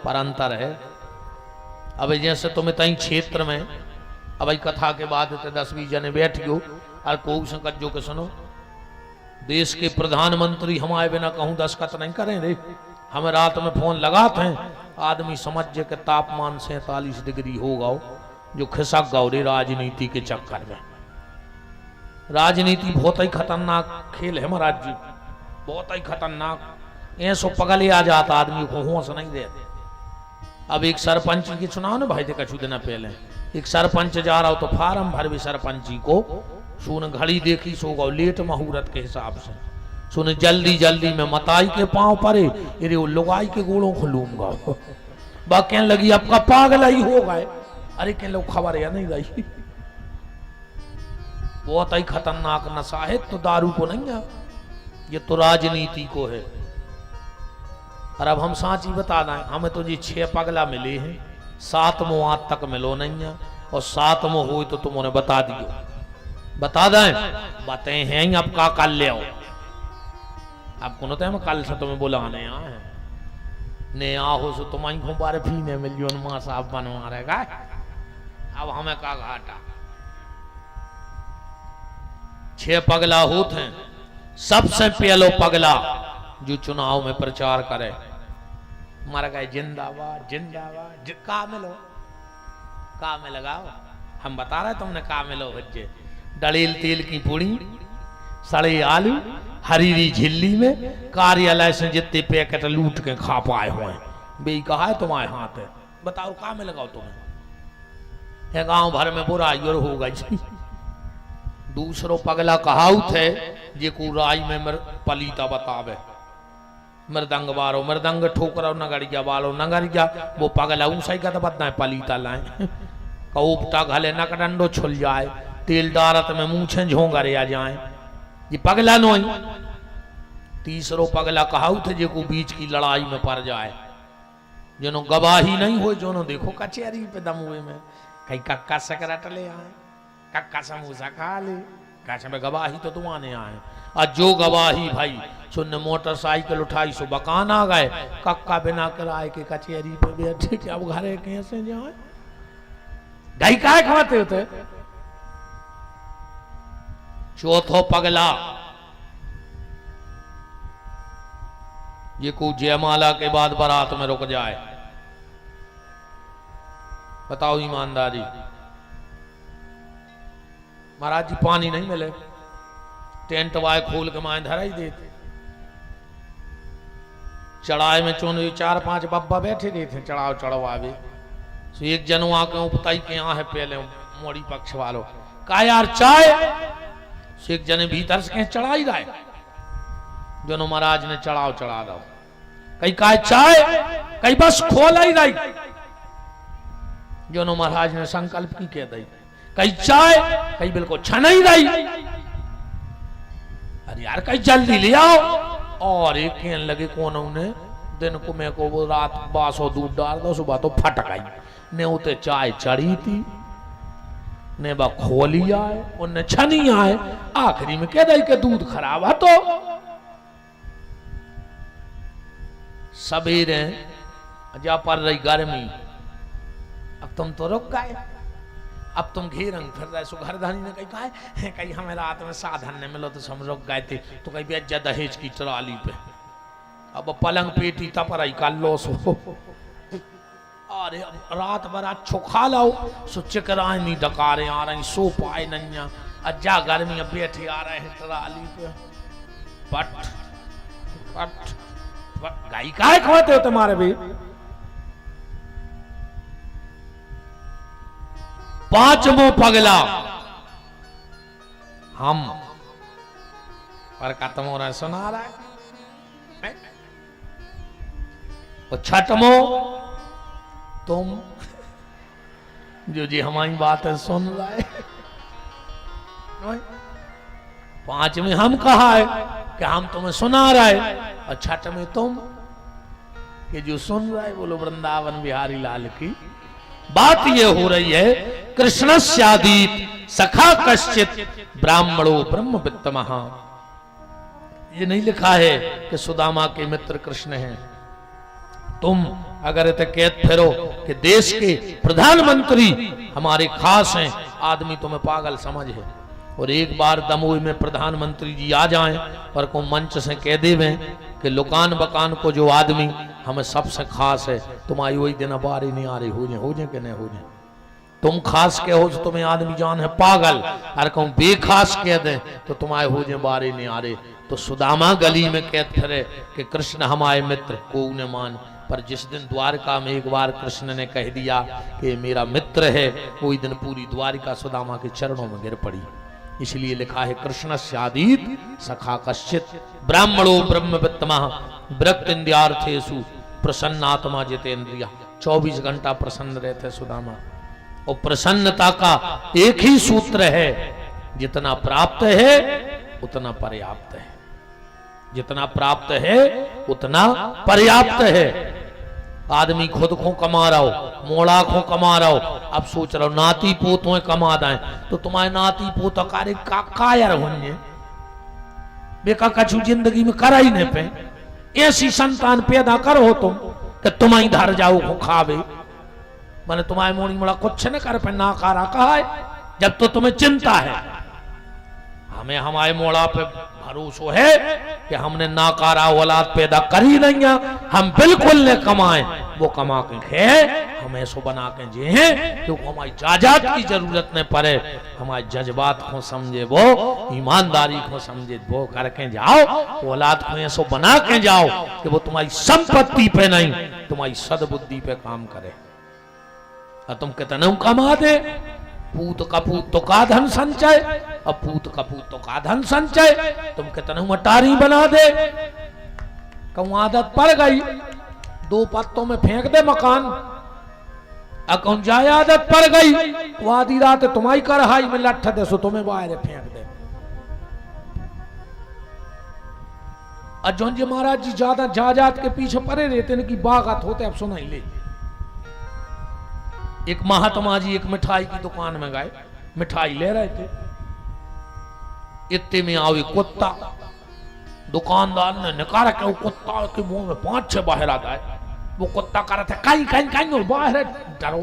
पर अंतर है। अब जैसे तुम तई क्षेत्र में अब कथा के बाद 10-20 जने बैठ गयो और को संकट जो के सुनो, देश के प्रधानमंत्री हमारे बिना कहूं दस्खत नहीं करें रे। हम रात में फोन लगाते हैं, आदमी समझ जे के तापमान 47 डिग्री होगा जो खिसक गौ रे राजनीति के चक्कर में। राजनीति बहुत ही खतरनाक खेल है महाराज जी, बहुत ही खतरनाक। ऐसो पगले आ जाता आदमी को होश नहीं देते। अब एक सरपंच की चुनाव ना भाई देखा दिन पहले एक सरपंच जा रहा हो तो फार्म भर भी सरपंची को सुन घड़ी देखी सो गौ लेट मुहूर्त के हिसाब से सुन जल्दी जल्दी में मताई के पांव परे अरे वो लुगाई के गोलों को लूंगा। बा कहने लगी आपका पागल ही हो गए। अरे कह लोग खबर या नहीं रही। बहुत ही खतरनाक नशा है तो दारू को नहीं है, ये तो राजनीति को है। और अब हम साची बता दें, हमें तो जी 6 पगला मिले हैं, 7वां आज तक मिलो नहीं है और 7वां हो तो तुम उन्हें बता दियो, बता दें बातें हैं अब का कल ले आओ। आपको न तो कल से तुम्हें बुलाने आए ने आओ सो तुम को बारे पीने मिलियो मां साहब बनवा रहेगा। अब हमें का घाटा। 6 पगला होते हैं, सबसे पहलो पगला जो चुनाव में प्रचार करे मर गए जिंदाबाद जिंदाबाद का मिलो का में लगाओ। हम बता रहे तुमने का मिलो बच्चे डलील तेल की पूड़ी सड़े आलू हरीरी झिल्ली में कार्यालय से जितने पैकेट लूट के खा पाए हुए बे कहा है तुम्हारे हाथ है, बताओ का में लगाओ तुम्हें। गांव भर में बुराई और हो गई। दूसरो पगला कहावत है जे को राय में पलीता बतावे मृदंग बारो मृदंग ठोकरो नगरिया बालो नगरिया वो पगला ऊंचाई का तो बदना है पलीता लाए कऊपटा घले नकडंडो छुल जाए तेल डारत में मूछे झोंगरे आ जाए ये पगला नोई। तीसरो पगला कहावत है जे को बीच की लड़ाई में पड़ जाए जनो गवाही नहीं हो जो देखो कचहरी पे दम हुए में कहीं कक्का सकरट ले आए कक्का समोसा खा ले काश में गवाही तो तुम आने आए। और जो गवाही भाई सुन मोटरसाइकिल उठाई सो बकान आ गए कक्का बिना किराए के कचहरी पे बैठे कि अब घरे कैसे जाए ढाई काय खाते होते। चौथो पगला ये को जयमाला के बाद बारात में रुक जाए। बताओ ईमानदारी महाराज जी पानी नहीं मिले टेंट वाय खोल के माए धरा ही देते। चढ़ाए में चुन 4-5 बब्बा बैठे रहे थे चढ़ाव चढ़वावे सो एक जनवा के उपताई के यहाँ है पहले मोड़ी पक्ष वालों का यार चाय सो एक जने भीतर से चढ़ा ही रहे जनो महाराज ने चढ़ाव चढ़ा दो कहीं का चाय कहीं बस खोल ही रही जनो महाराज ने संकल्प की कह दी कहीं चाय कहीं बिल्कुल छन ही रही। अरे यार कहीं जल्दी ले आओ और एक कहने लगे कौन उन्हें दिन को मैं को वो रात 1200 दूध डाल दो सुबह तो फट गई ने उते चाय चढ़ी थी ने बा खोली आए उन्हें छनी आए आखिरी में कह दई के दूध खराब है तो सवेरे जा पर रही गर्मी अब तुम तो रुक गए अब तुम घेरंग फिर रहे सो घरधानी ने कहा है कहीं हमें रात में साधन नहीं मिलो तो हम रुक गए थे तो कहीं बेच दहेज की ट्राली पे अब पलंग पेटी तपराई का लॉस हो अरे रात भर अच्छो खा लो सो चिकराए नहीं डकारे आ रही सो पाए नहीं अज्जा गर्मी बैठे आ रहे हैं ट्राली पे पट पट गाय काय खाते हो तुम्हारे भी। 5वां पगला हम पर खत्म हो रहा है सुना रहा है। और 6वां तुम जो जी हमारी बात है सुन रहा है। 5वें हम कहा है कि हम तुम्हें सुना रहा है और 6वें तुम कि जो सुन रहा है बोलो वृंदावन बिहारी लाल की बात ये हो रही है। कृष्णस्यादीत सखा कश्चित ब्राह्मणो ब्रह्म वित्तमः ये नहीं लिखा है कि सुदामा के मित्र कृष्ण हैं। तुम अगर इतने कैद फिरो कि देश के प्रधानमंत्री हमारे खास हैं, आदमी तुम्हें पागल समझ है। और एक बार दमोह में प्रधानमंत्री जी आ जाएं और को मंच से कह देवे कि लुकान बकान को जो आदमी हमें सबसे खास है, तुम्हारी वही दिन बार ही नहीं आ रही, हो जाए कि नहीं हो जाए। तुम खास के हो तो तुम्हें आदमी जान है पागल, और कहूँ बेखास कह दे तो तुम्हारे हो जाए बार ही नहीं आ रहे। तो सुदामा गली में कैद फिरे कि कृष्ण हमारे मित्र को न मान, पर जिस दिन द्वारका में एक बार कृष्ण ने कह दिया कि मेरा मित्र है, वही दिन पूरी द्वारिका सुदामा के चरणों में गिर पड़ी। इसलिए लिखा है कृष्ण स्यादीत सखा कश्चित ब्राह्मणो ब्रह्मवित्तमा विरक्तिन्द्रियार्थेषु प्रसन्नात्मा जितेन्द्रिया। 24 घंटा प्रसन्न रहते सुदामा। और प्रसन्नता का एक ही सूत्र है, जितना प्राप्त है उतना पर्याप्त है, जितना प्राप्त है उतना पर्याप्त है। आदमी खुद को कमा रहा हो, मोड़ा को कमा रहा हो, अब सोच रहा हो नाती पोतों कमा दें तो तुम्हारे नाती पोत कार्य कायर होंगे बेका कछु जिंदगी में करा ही नहीं पे। ऐसी संतान पैदा करो तुम कि तुम्हारी धर जाओ को खावे, मैंने तुम्हारे मोड़ी मोड़ा कुछ न कर पे नाकारा कहा है, जब तो तुम्हें चिंता है। हमें हमारे मोड़ा पे भरोसा है कि हमने नाकारा औलाद पैदा करी नहीं है, हम बिल्कुल न कमाएं, वो कमा के खाए, हम ऐसो बना के जिए क्योंकि हमारी जायदाद की जरूरत न पड़े। हमारे जज्बात को समझे वो, ईमानदारी को समझे वो करके जाओ, औलाद को ऐसो बना के जाओ कि वो तुम्हारी संपत्ति पे नहीं, तुम्हारी सद्बुद्धि पे काम करे। और तुम कितना कमा दे, पूत कपूत तो का धन संचय, अब पूत कपूत तो का धन संचय, तुम कितना मटारी बना दे। कहूं आदत पड़ गई 2 पत्तों में फेंक दे मकान, अकौन जाए आदत पड़ गई वो आधी रात तुम्हारी कढ़ाई में लठ दे सो तुम्हें बाहर फेंक दे। अजोन जी महाराज जी ज्यादा जायदाद के पीछे पड़े रहते हैं कि बागात होते, अब सुनाई ले। एक महात्मा जी एक मिठाई की दुकान में गए, मिठाई ले रहे थे, इतने में आवे कुत्ता। दुकानदार ने निकाल के वो कुत्ता के मुंह में 5-6 बाहर आता है। वो कुत्ता कर रहा था कहीं कहीं कहीं बाहर डरो,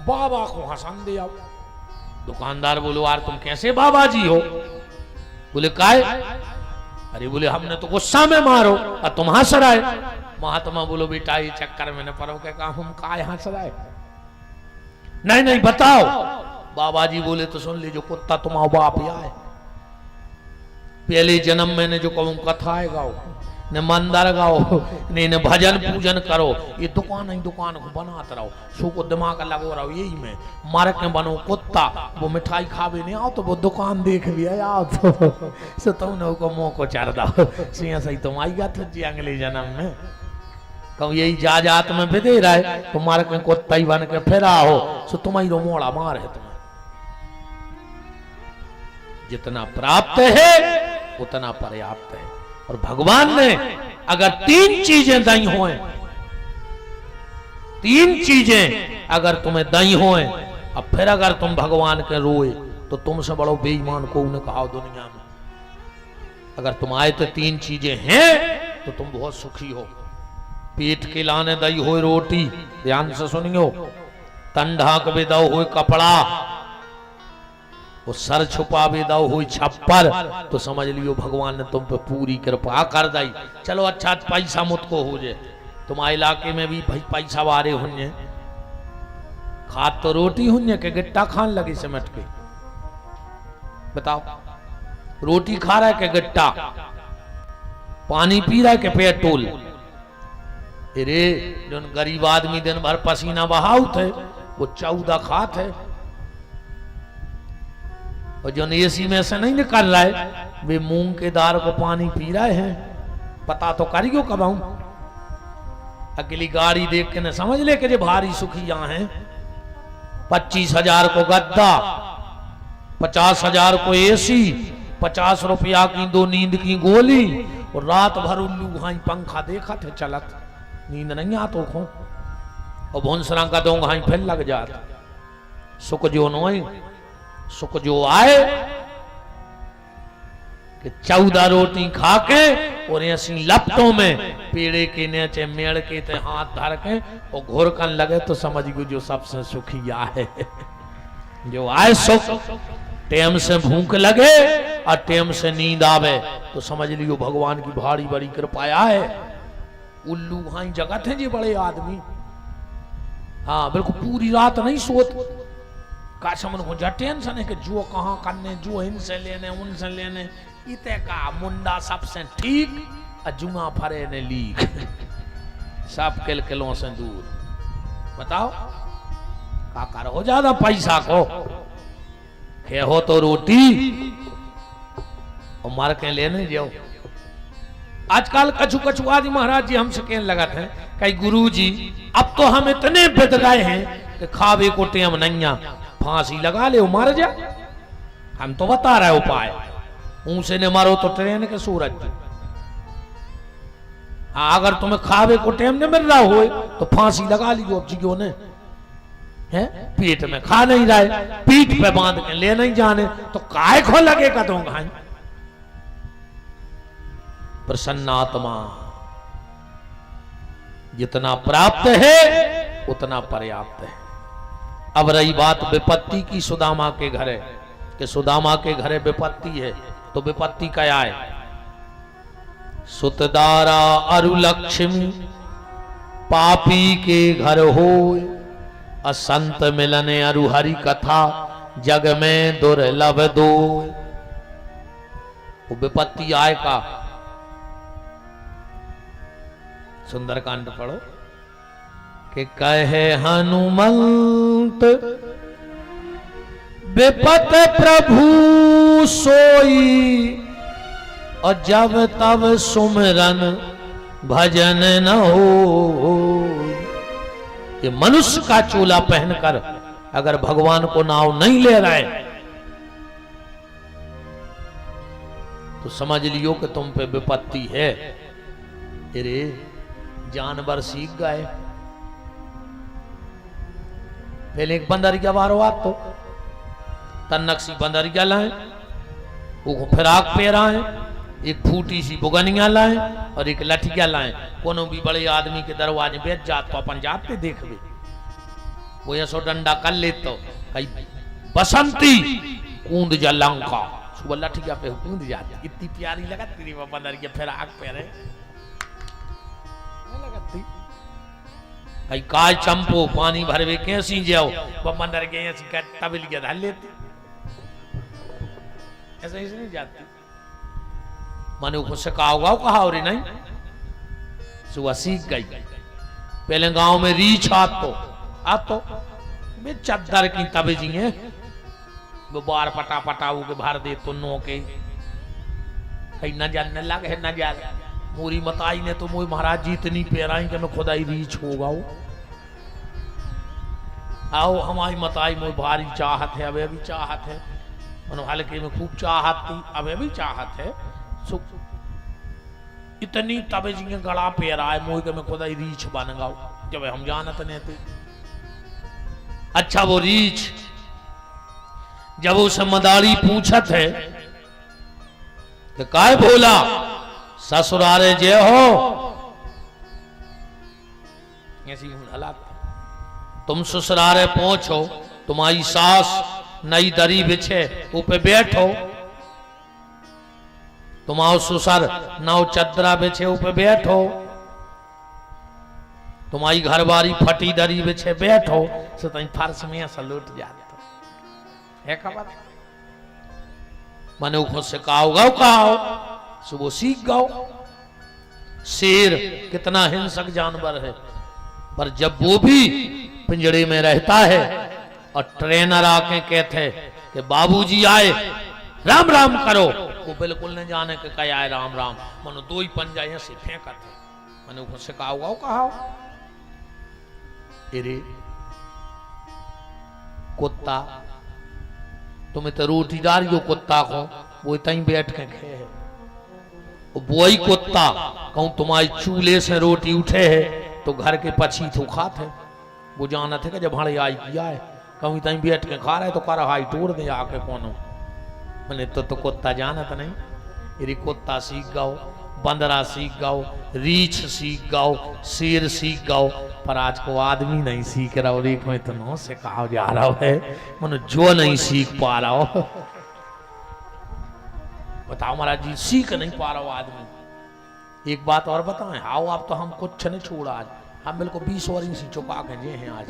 बाबा को हंसन दिया। दुकानदार बोलो यार तुम कैसे बाबा जी हो? बोले काय? अरे बोले हमने तो गुस्सा में मारो और तुम हंस रहे। महात्मा बोलो बेटा ये चक्कर में न पड़ो के कहा हम काय हंस रहे? नहीं नहीं बताओ। बाबा जी बोले तो सुन लीजिए कुत्ता तुम्हारा बाप या है, पहले जन्म में ने जो कहूं कथाएं गाओ, ने मंदिर गाओ, ने भजन पूजन करो, ये दुकान ही दुकान को बनाते रहो, सो को दिमाग लगो रहो यही में मार के बनो कुत्ता। वो मिठाई खावे नहीं आओ तो वो दुकान देख भी आओ तो सो तुमने को मुंह को चार दो सिया सही तुम आई गा जी अगले जन्म में कहूँ यही जात में बिदे रहे तो मार के कुत्ता ही बन के फिरा हो, सो तुम्हारी रो मोड़ा मार है तुम्हें। जितना प्राप्त है उतना पर्याप्त है। और भगवान ने अगर 3 चीजें दई होए, 3 चीजें अगर तुम्हें दई होए, अब फिर अगर तुम भगवान के रोए तो तुमसे बड़ो बेईमान को उन्हें कहा दुनिया में। अगर तुम आए तो 3 चीजें हैं तो तुम बहुत सुखी हो। पेट के लाने दई हो रोटी, ध्यान से सुनियो, तन ढाक बे दो हो कपड़ा, वो सर छुपा बे दो हो छप्पर, तो समझ लियो भगवान ने तुम पे पूरी कृपा कर दी। चलो अच्छा पैसा मुझको हो जाए, तुम्हारे इलाके में भी भाई पैसा वारे होंगे, खाद तो रोटी होंगे के गिट्टा खान लगे सिमट के, बताओ रोटी खा रहा है के गिट्टा, पानी पी रहा है के पेट्रोल। अरे जो गरीब आदमी दिन भर पसीना बहाऊ थे वो 14 खात है, और जो एसी में से नहीं निकल रहा है वे मूंग के दाल को पानी पी रहे हैं। पता तो करियो कब आऊं, अकेली गाड़ी देख के न समझ ले के जो भारी सुखी यहाँ है। 25,000 को गद्दा, 50,000 को एसी, 50 रुपया की 2 नींद की गोली, और रात भर उल्लू घाई पंखा देखा थे चलत, नींद नहीं आतो खो, और भोंसरा का 2 घाई फिर लग जात। सुख जो नोए सुख जो आए कि 14 रोटी खा के और ऐसी लपटों में पेड़े के नीचे मेड़ के ते हाथ धर के और घोरकन लगे तो समझ गो जो सबसे सुखी है। जो आए सुख टेम से भूख लगे और टेम से नींद आवे तो समझ लियो भगवान की भारी बड़ी कृपा है। उल्लू हाँ जगत है जी बड़े आदमी, हाँ बिल्कुल पूरी रात नहीं सोत का समन को जा टेंशन है कि जो कहाँ करने जो इनसे लेने उनसे लेने इते का मुंडा सबसे ठीक जुआ फरे ने लीक सब किल किलों से दूर। बताओ का कर हो ज्यादा पैसा को खे हो तो रोटी और मार के लेने जाओ। आजकल कछु कछु आदि महाराज जी हमसे कहने लगत हैं कई गुरु जी अब तो हम इतने बिद गए हैं कि खावे को टेम नैया फांसी लगा ले मार जा। हम तो बता रहे उपाय ऊंसे ने मारो तो ट्रेन के सूरज। हाँ अगर तुम्हें खावे को टेम न मिल रहा हो तो फांसी लगा लीजिए। अब जियो ने है पेट में खा नहीं रहे पीठ पे बांध के ले नहीं जाने तो काय खो लगेगा तो घाई। प्रसन्नात्मा जितना प्राप्त है उतना पर्याप्त है। अब रही बात विपत्ति की, सुदामा के घरे कि सुदामा के घरे विपत्ति है तो विपत्ति क्या है? सुतदारा अरु लक्ष्मी पापी के घर हो असंत मिलने अरु हरि कथा जग में दुर्लभ दो। वो विपत्ति आए का सुंदरकांड पढ़ो कि कहे हनुमंत विपत प्रभु सोई और जब तब सुमिरन भजन न हो। ये मनुष्य का चोला पहनकर अगर भगवान को नाव नहीं ले रहे तो समझ लियो कि तुम पे विपत्ति है। अरे जानवर सीख गए। पहले एक बंदरिया बारो आप तो तन्नक्सी बंदरिया लाए, वो फिराक पेराए, एक फूटी सी बुगनिया लाए और एक लठिया लाए। कोनो भी बड़े आदमी के दरवाजे बैठ जात तो अपन जाते देखबे वो ऐसो डंडा कर ले तो कई बसंती कूद जा लंका सुबह लठिया पे कूद जाती। इतनी प्यारी लगती वो बंदरिया फिराक पेरे लगती। कई काय चंपो पानी भरवे कैसी जाओ वो बंदर के ऐसी तबलिया धर लेती। ऐसे ही नहीं जाती। मनु को सिखाओगा कहा और नहीं सुबह सीख गई। पहले गांव में रीछ आतो वे चद्दर की तबेजी है वो बार पटा पटाऊ के भर दे तो नो के कहीं न जानने लगे न जाने। मोरी मताई ने तो मोई महाराज जी इतनी पेराई कि मैं खुदा ही रीछ होगा। आओ हमारी मताई मोई भारी चाहत है अबे भी चाहत है मनो हल्के में खूब चाहत थी अबे भी चाहत है। इतनी तबेजी गड़ा पेरा है मोई के मैं खुदा ही रीछ बन गाऊ जब हम जानत नहीं थे। अच्छा वो रीछ जब उसे मदारी पूछत है कि काय बोला ससुरारे जे हो ऐसी हालात तुम ससुरारे पहुंचो तुम्हारी सास नई दरी बिछे ऊपर बैठो तुम्हारो ससुर नौ चदरा बिछे ऊपर बैठो तुम्हारी घरवारी फटी दरी बिछे बैठो से तुम फर्श में ऐसा लौट जाते है खबर। मनु को सिखाओ गाओ कहो सुबह सीख गाओ। शेर कितना हिंसक जानवर है पर जब वो भी पिंजड़े में रहता है और ट्रेनर आके कहते कि बाबूजी आए राम राम करो वो बिल्कुल नहीं जाने के क्या आए राम राम मनो दो ही पंजा ऐसे फेंकते। मनु को सिखाओ गाओ कहो। अरे कुत्ता तुम्हें तो रोटी डालियो कुत्ता को वो तई बैठ के खे है वही कुत्ता कहूं तुम्हारी चूल्हे से रोटी उठे है तो घर के पछी तो खाते वो जाना थे कि जब भाड़े आई किया है कहूं तई बैठ के खा रहे तो कर हाई तोड़ दे आके कोनो मैंने तो कुत्ता जाना था नहीं ये कुत्ता सीख गाओ, बंदरा सीख गाओ, रीछ सीख गाओ, शेर सीख गाओ, पर आज को आदमी नहीं सीख रहा और एक में तो नो से कहा जा रहा है मनो जो नहीं सीख पा रहा हो। बताओ महाराज जी, सीख नहीं पा रहा हो आदमी। एक बात और बताएं, आओ आप तो हम कुछ नहीं छोड़ा आज, हम बिल्कुल 20 और इंची चुका के जे हैं आज।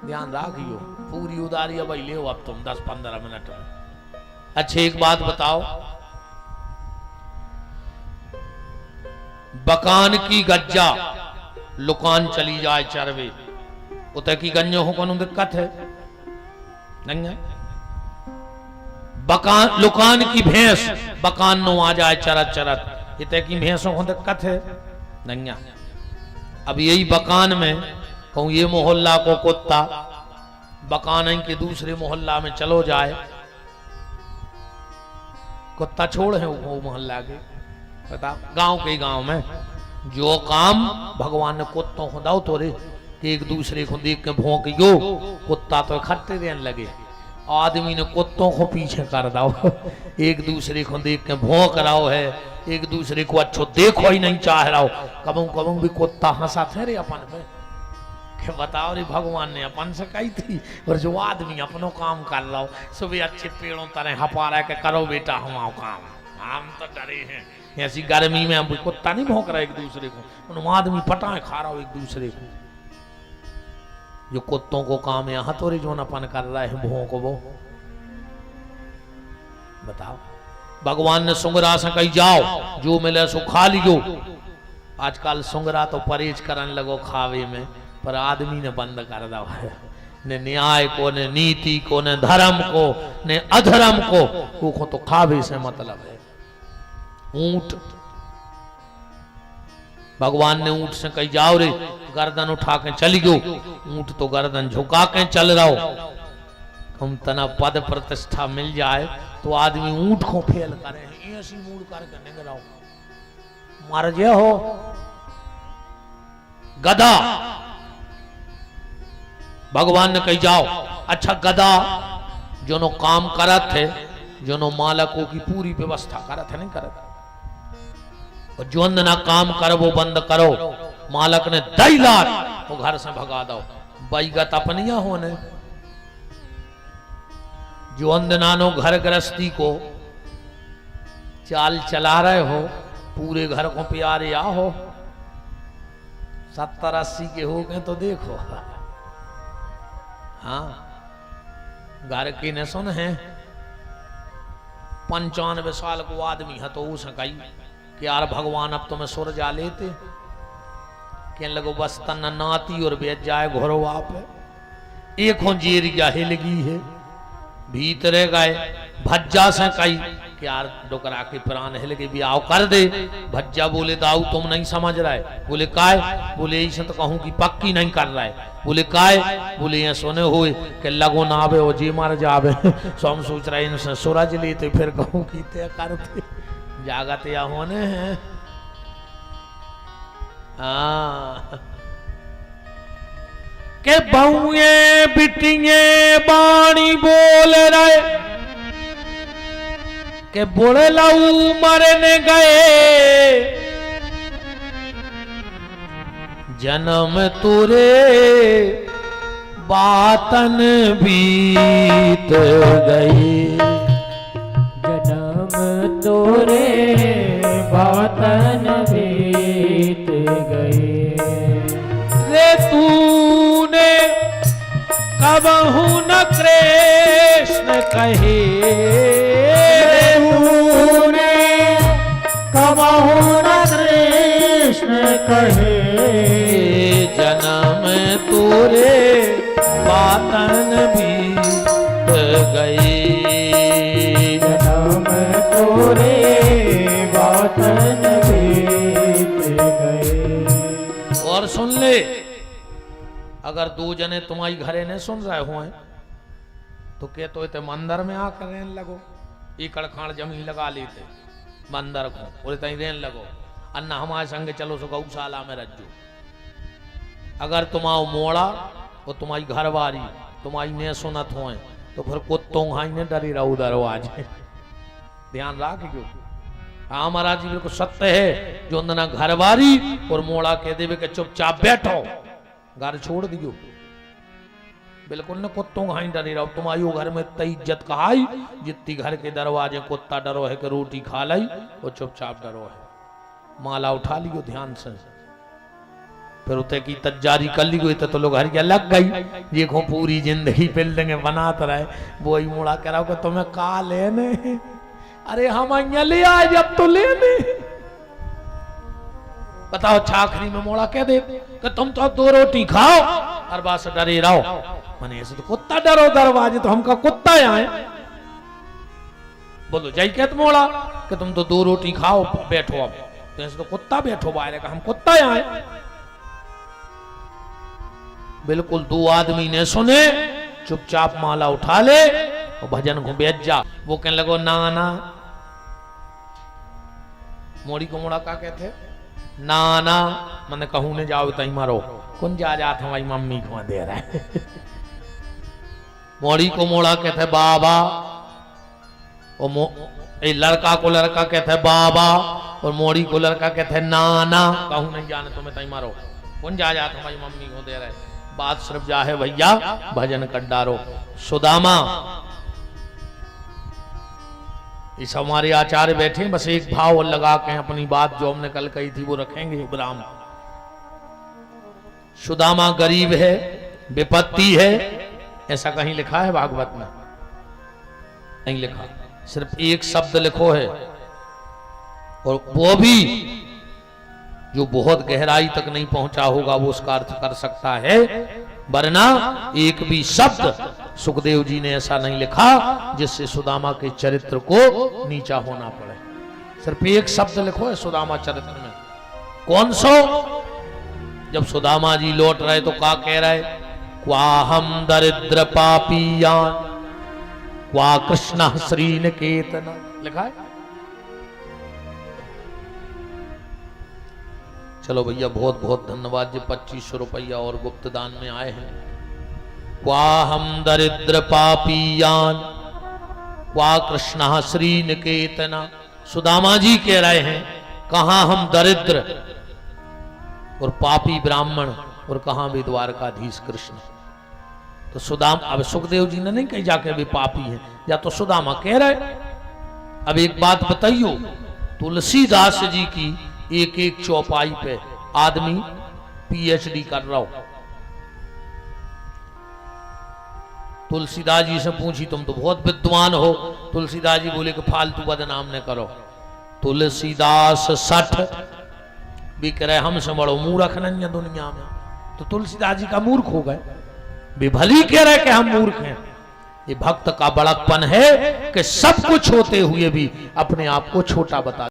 ध्यान रखियो, पूरी उदारी अब ले अब तुम 10-15 मिनट में। अच्छा एक बात बताओ, बकान की गज्जा लुकान चली जाए चरवे, उतर की गंजो हो कोनो दिक्कत है नहीं है। बकान लुकान की भैंस बकान नो आ जाए चरत चरत, इतने की भैंसों को दिक्कत है नहीं है। अब यही बकान में कहूं ये मोहल्ला को कुत्ता बकान के दूसरे मोहल्ला में चलो जाए, कुत्ता छोड़ है वो मोहल्ला के, बता गांव के गांव में जो काम भगवान ने कुत्तों को दाओ तो रे कि एक दूसरे को देख के भौंकियो, कुत्ता तो इकट्ठे रहने लगे। आदमी ने कुत्तों को पीछे कर दाओ, एक दूसरे को देख के भौंक रहा है, एक दूसरे को अच्छो देखो ही नहीं चाह रहा हो। कबू कबू भी कुत्ता हंसा थे रे अपन पे, कि बताओ रे भगवान ने अपन से कही थी, और जो आदमी अपनो काम कर रहा हो सुबह अच्छे पेड़ों तरह हपा रहा के करो बेटा हमारा काम, हम तो डरे हैं। ऐसी गर्मी में हम कुत्ता नहीं भौंक रहा एक दूसरे को, उन आदमी पटाए खा रहा हो एक दूसरे को। जो कुत्तों को काम है यहाँ तो रे जो अपन कर रहा है भौंक वो। बताओ भगवान ने सुंगरा से कही जाओ जो मिले सो खा लियो। आजकल सुंगरा तो परहेज करने लगो खावे में, पर आदमी ने बंद कर दिया है। ने न्याय को, ने नीति को, ने धर्म को, ने अधर्म को तो खावे से मतलब है। ऊंट भगवान ने ऊंट से कही जाओ रे गर्दन उठा के चली गो, ऊंट तो गर्दन झुका के चल रहा हो। हम तना पद प्रतिष्ठा मिल जाए तो आदमी ऊंट को फेल करे, ऐसी मूड करके निगराओ मर जे हो। गधा भगवान ने कही जाओ, अच्छा गधा जो नो काम करत है, जो नो मालकों की पूरी व्यवस्था करत है नहीं करत, और जो ना काम कर वो बंद करो, मालक ने 2 लाख वो घर से भगा दो। बैगत अपनिया होने जो अंदनानो घर गृहस्थी को चाल चला रहे हो, पूरे घर को प्यारे आ हो, 70-80 के हो गए तो देखो। हाँ घर की ने सुन है 95 साल को आदमी है तो उस कही कि यार भगवान अब तुम्हें सुर जा लेते, कहने लगो बस तना नाती और बेच जाए घोरो आप एक हो जेरिया हिलगी है भीतरे गए भज्जा से कही कि यार डोकरा के प्राण हिल के भी आओ कर दे। भज्जा बोले दाऊ तुम नहीं समझ रहा है, बोले काय, बोले ऐसे तो कहूं कि पक्की नहीं कर रहा है, बोले काय, बोले ये सुने हुए कि लगो ना आवे वो जी मर जावे। सो हम सोच रहे इनसे सूरज लेते फिर कहूं कि तय करते जागत या होने हैं। के बहुए बिटिए बाणी बोल रहे के बुढ़े लाऊ मरने गए, जन्म तुरे बातन बीत गई, जन्म तोरे बातन बीत गए। रे तूने कबहू न कृष्ण कहे, तूने कबहू न कृष्ण कहे, जन्म तोरे बातन बीत गई, जन्म तोरे बातन बीत गए। और सुन ले, अगर 2 जने तुम्हारी घरे ने सुन रहे हो तो के तो इतने मंदिर में आकर रहने लगो, एकड़ खाड़ जमीन लगा लेते मंदिर को, बोले तई रहने लगो, अन्ना हमारे संगे चलो सो गौशाला में रज्जो। अगर तुम्हारा मोड़ा और तुम्हारी घरवारी तुम्हारी ने सुनत हो तो फिर कुत्तों हाई ने डरी रहो दरवाजे। ध्यान रखियो हाँ महाराज जी बिल्कुल सत्य है। जो अंदना घरवारी और मोड़ा कह देवे के चुपचाप बैठो, घर छोड़ दियो। बिल्कुल न कुत्तों घाई डरी रहो। तुम आयो घर में तई इज्जत कहाई, जितनी घर के दरवाजे कुत्ता डरो है कि रोटी खा लाई, वो चुपचाप डरो है। माला उठा लियो ध्यान से, फिर उते की तजारी कर ली गई तो लोग हरिया लग गई। देखो पूरी जिंदगी बिल्डिंग बनाते रहे, वो ही मुड़ा करा कि तुम्हें का लेने, अरे हम अइया ले आए जब तो लेने। बताओ छाखरी में मोड़ा कह दे कि तुम तो अब 2 रोटी खाओ और बात से डरे रहो। मैंने ऐसे तो कुत्ता डरो दरवाजे, तो हमका कुत्ता आए। बोलो जय कहत मोड़ा कि तुम तो 2 रोटी खाओ बैठो, अब तो ऐसे तो कुत्ता बैठो बाहर का, हम कुत्ता आए। बिल्कुल 2 आदमी ने सुने, चुपचाप माला उठा ले और भजन को बैठ जा। वो कहने लगो ना ना, मोड़ी को मोड़ा का कहते ना ना, मैंने कहूं ने जाओ तई मारो, कौन जा जात हमारी मम्मी को दे रहा है। मोड़ी को मोड़ा कहते बाबा, और लड़का को लड़का कहते बाबा, और मोड़ी को लड़का कहते नाना। कहूं नहीं जाने तुम्हें तई मारो, कौन जा जात हमारी मम्मी को दे रहा है। बात सिर्फ जा है भैया भजन कर डारो। सुदामा, इस हमारे आचार्य बैठे, बस एक भाव लगा के अपनी बात जो हमने कल कही थी वो रखेंगे। ब्राह्मण सुदामा गरीब है, विपत्ति है, ऐसा कहीं लिखा है भागवत में? नहीं लिखा, सिर्फ एक शब्द लिखो है, और वो भी जो बहुत गहराई तक नहीं पहुंचा होगा वो उसका अर्थ कर सकता है, वरना एक भी शब्द सुखदेव जी ने ऐसा नहीं लिखा जिससे सुदामा के चरित्र को नीचा होना पड़े। सिर्फ एक शब्द लिखो है सुदामा चरित्र में। कौन सो? जब सुदामा जी लौट रहे तो क्या कह रहे? क्वाहम दरिद्र पापियान क्वा कृष्ण श्री निकेतन, लिखा है। चलो भैया बहुत बहुत धन्यवाद जो 2500 रुपया और गुप्त दान में आए हैं। क्वाहम दरिद्र पापियान क्वा कृष्ण श्री निकेतना। सुदामा जी कह रहे हैं कहां हम दरिद्र और पापी ब्राह्मण, और कहां भी द्वारकाधीश कृष्ण। तो सुदामा, अब सुखदेव जी ने नहीं कही जाके भी पापी है, या तो सुदामा कह रहे। अब एक बात बताइयो, तुलसीदास जी की एक एक चौपाई पे आदमी पीएचडी कर रहा हो। तुलसीदास जी से पूछी तुम तो बहुत विद्वान हो, तुलसीदास जी बोले कि फालतू बदनाम न करो। तुलसीदास 60 भी कह रहे हमसे बड़ो मूर्ख नहीं है दुनिया में, तो तुलसीदास जी का मूर्ख हो गए। भी भली कह रहे कि हम मूर्ख हैं। ये भक्त का बड़कपन है कि सब कुछ होते हुए भी अपने आप को छोटा बता